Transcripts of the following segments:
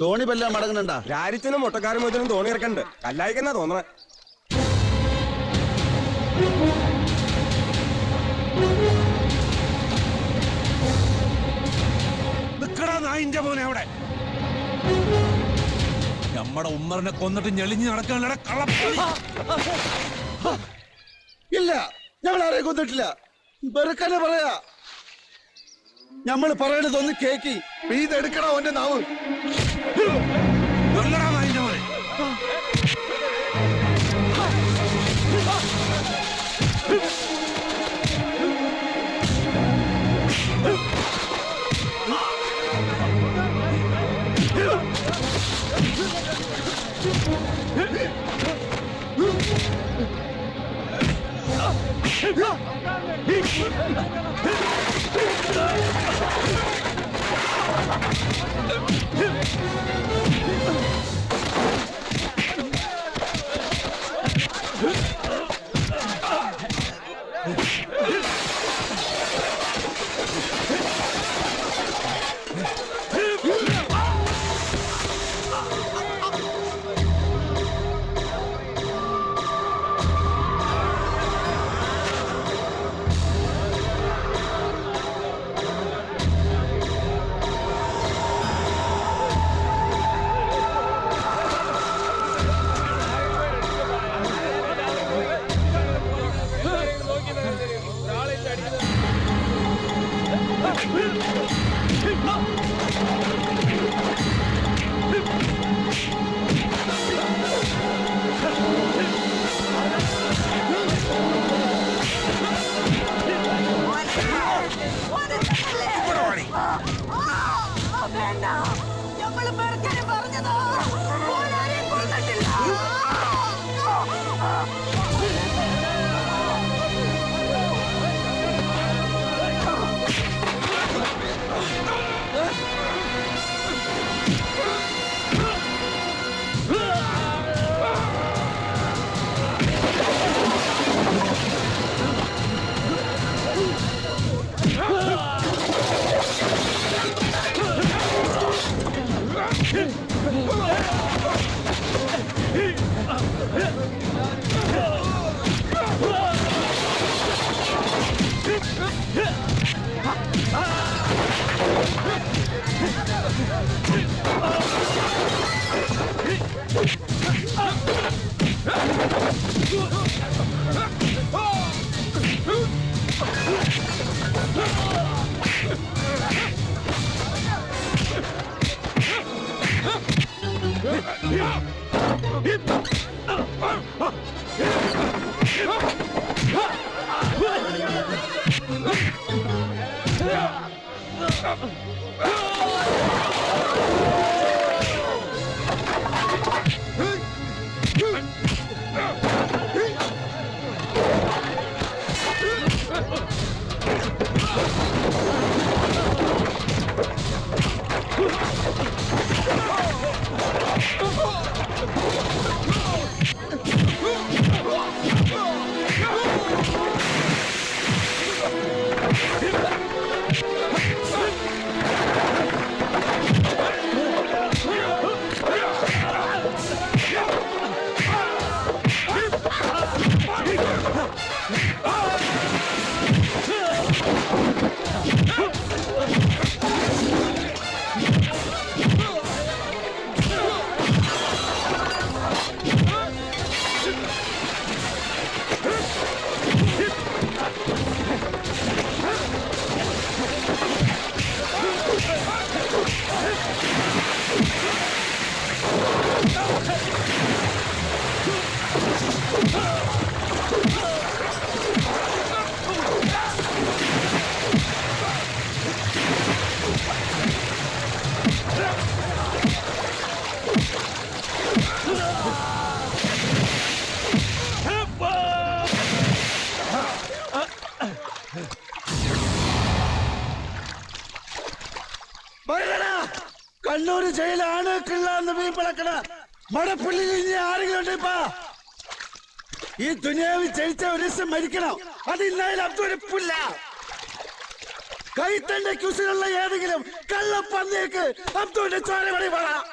തോണി വല്ല മടങ്ങുന്നുണ്ടാ? രാരിച്ചനും മുട്ടക്കാരും മുതലും തോണി ഇറക്കണ്ട്. കല്ലായിക്കെന്നാ തോന്നണേ. നിക്കടാ നായിന്റെ മോനെ അവിടെ. നമ്മുടെ ഉമ്മറിനെ കൊന്നിട്ട് ഞെളിഞ്ഞ് നടക്കാനുള്ള കള്ളം. ഇല്ല, ഞങ്ങൾ ആരെയും കൊന്നിട്ടില്ല. വെറുക്കനെ പറയാ. ഞമ്മള് പറയണതൊന്ന് കേക്കി ഇതെടുക്കണ ഓന്റെ നാവ്. നായിന്റെ മോനെ കണ്ണൂര് ജയിലാണ് കിള്ളാന്ന് മീൻ പിളക്കണ മടപ്പള്ളിയിൽ ഇനി ആരെങ്കിലും ഉണ്ടിപ്പാ? ഈ ദുനിയാവിൽ ജയിച്ച ഒരു ദിവസം മരിക്കണം. അതില്ലായാലും അബ്ദുരപ്പില്ല. കൈത്തന്റെ ക്യൂസിലുള്ള ഏതെങ്കിലും കള്ളപ്പന്നിയേക്ക് അബ്ദുവിന്റെ ചോര വഴി വേണം.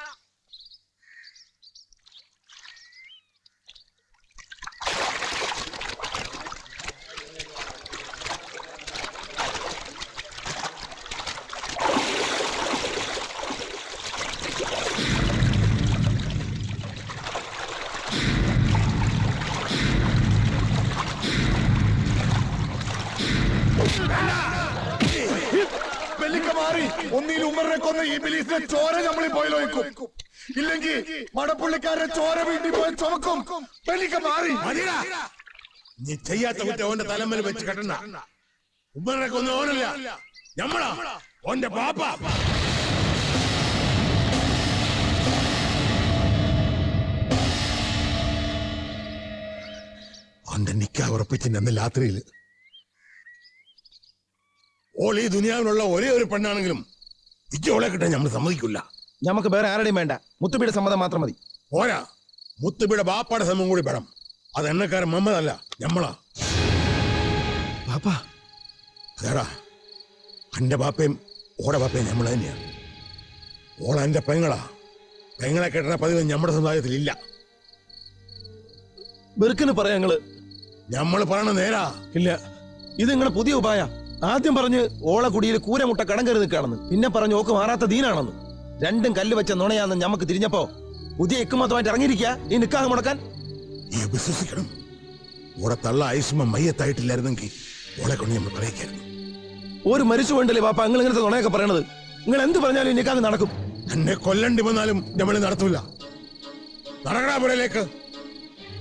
വെല്ലിക്ക മാറി ഒന്നിൽ ഉമ്മറിനെ കൊന്ന ഈ ബിലീസിനെ ചോര നമ്മളീ പോയി നോക്കും. ഇല്ലെങ്കിൽ മടപ്പുള്ളിക്കാരനെ ചോര വീട്ടിൽ പോയി ചുമക്കും. വെല്ലിക്ക മാറി. നീ ചെയ്യാത്ത കുറ്റം ഓന്റെ തലമ്മൽ വെച്ച് കെട്ടണ്ട. ഉമ്മറിനെ കൊന്ന ഓനല്ല, ഞമ്മളാ ഓന്റെ പാപ്പ. ഓന്റെ നിക്കാ ഉറപ്പിച്ചിന്റെ അന്ന് രാത്രിയിൽ ഓൾ ഈ ദുനിയാവിലുള്ള ഒരേ ഒരു പെണ്ണാണെങ്കിലും ഇച്ചോളെ കിട്ടാൻ നമ്മൾ സമ്മതിക്കില്ല. നമുക്ക് വേറെ ആരുടെയും വേണ്ട, മുത്തുബിയുടെ സമ്മതം മാത്രം മതി. പോരാ, മുത്തുബിയുടെ ബാപ്പാടെ സമ്മതം കൂടി വേണം. അത് എണ്ണക്കാരൻ മമ്മദല്ല, ഞമ്മളാ. പാപ്പാ അതേടാ, എന്റെ ബാപ്പയും ഓടെ ബാപ്പയും നമ്മൾ തന്നെയാ. ഓള എന്റെ പെങ്ങളാ. പെങ്ങളെ കെട്ടണ പതിവ് നമ്മുടെ സമുദായത്തിൽ ഇല്ല. വെറുക്കിന് പറയാ ഞങ്ങള്. നമ്മൾ പറയണ നേരാ. ഇല്ല, ഇത് നിങ്ങളെ പുതിയ ഉപായ. ആദ്യം പറഞ്ഞ് ഓള കുടിയിൽ കൂരമുട്ട കടം കയറി നിൽക്കുകയാണെന്ന്, പിന്നെ പറഞ്ഞു ഓക്ക് മാറാത്ത ദീനാണെന്ന്. രണ്ടും കല്ല് വെച്ച നുണയാന്ന് ഞമ്മക്ക് തിരിഞ്ഞപ്പോ പുതിയ എക്കുമത്തമായിട്ട് ഇറങ്ങിയിരിക്കുക ഈ നിക്കാഹ് മുടക്കാൻ. ഈ വിശ്വസിക്കണം. ഓടെ തള്ള ഐസുമ മയ്യത്തായിട്ടില്ലായിരുന്നെങ്കിൽ ഓളെ കൊണ്ട് നമ്മൾ പറയിക്കായിരുന്നു. ഒരു മരിച്ചു വേണ്ടല്ലേ പാപ്പ നിങ്ങൾ ഇങ്ങനത്തെ നുണയൊക്കെ പറയണത്? നിങ്ങൾ എന്ത് പറഞ്ഞാലും ഈ നിക്കാഹ് നടക്കും. എന്നെ കൊല്ലണ്ടി വന്നാലും നമ്മൾ നടത്തൂല. നടക്കടാ പുറയിലേക്ക്.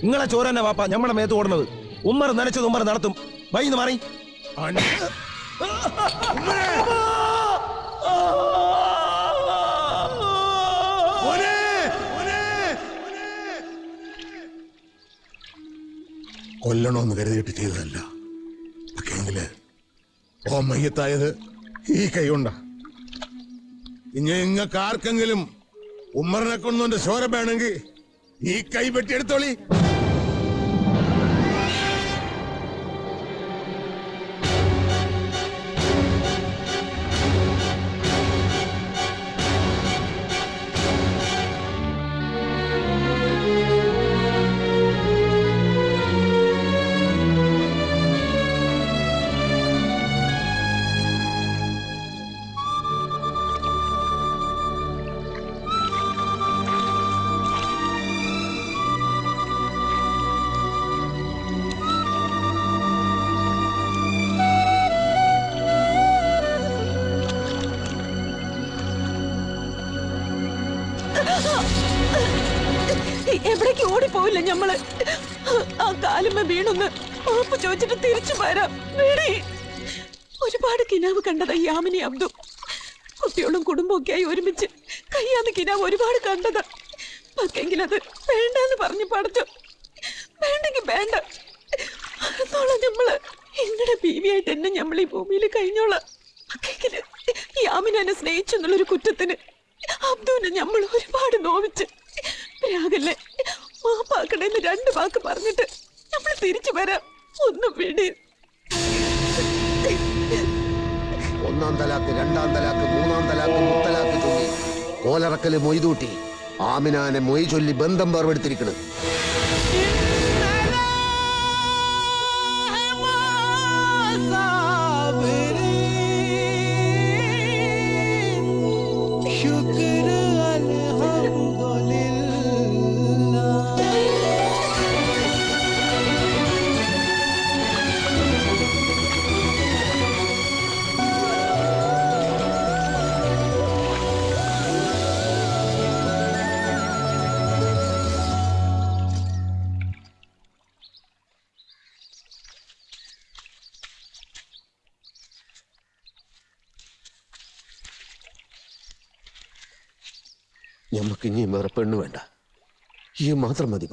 നിങ്ങളെ ചോരന്നെ പാപ്പ ഞമ്മടെ മേത്ത് ഓടുന്നത്. ഉമ്മർ നനച്ചത് ഉമ്മർ നടത്തും. വൈന്ന് മാറി. കൊല്ലണോന്ന് കരുതിയിട്ട് ചെയ്തതല്ല. പക്ഷേങ്കില് ഓ മയ്യത്തായത് ഈ കൈ കൊണ്ടാ. ഇനി നിങ്ങൾക്ക് ആർക്കെങ്കിലും ഉമ്മറിനെ കൊന്നോന്റെ ചോര വേണമെങ്കിൽ ഈ കൈ വെട്ടിയെടുത്തോളി. എവിടേക്ക് ഓടിപ്പോയില്ല ഞമ്മള്. ആ കാലുമ്മ വീണൊന്ന് മാപ്പ് ചോദിച്ചിട്ട് തിരിച്ചു വരാം. ഒരുപാട് കിനാവ് കണ്ടതാ യാമിനി അബ്ദു. കുട്ടികളും കുടുംബമൊക്കെയായി ഒരുമിച്ച് കയ്യാന്ന് കിനാവ് ഒരുപാട് കണ്ടതാ. പക്ഷെങ്കിലത് വേണ്ടെന്ന് പറഞ്ഞു പഠിച്ചു. വേണ്ടെങ്കിൽ വേണ്ട എന്നോളാം ഞമ്മള്. എങ്ങനെ ബീവിയായിട്ട് എന്നെ ഞമ്മൾ ഈ ഭൂമിയിൽ കഴിഞ്ഞോളാം. പക്ഷെങ്കില് യാമിനെ എന്നെ സ്നേഹിച്ചു എന്നുള്ളൊരു കുറ്റത്തിന് അബ്ദുവിനെ ഞമ്മൾ ഒരുപാട് നോവിച്ച്. രാഗല്ലേ മാപ്പാക്കണേന്ന് 2 വാക്ക് പറഞ്ഞിട്ട് നമ്മൾ തിരിച്ചു വരാം. ഒന്നും വേണ്ടി. 1-ാം തലാക്ക്, 2-ാം തലാക്ക്, 3-ാം തലാക്ക്, മുത്തലാക്ക് ചൊല്ലി കോലറക്കല് മൊയ്തൂട്ടി ആമിനാനെ മൊയ് ചൊല്ലി ബന്ധം വേർപെടുത്തിരിക്കണ്. ഞമ്മക്ക് ഇനി വേറെ പെണ്ണ് വേണ്ട. ഈ മാത്രം മതി.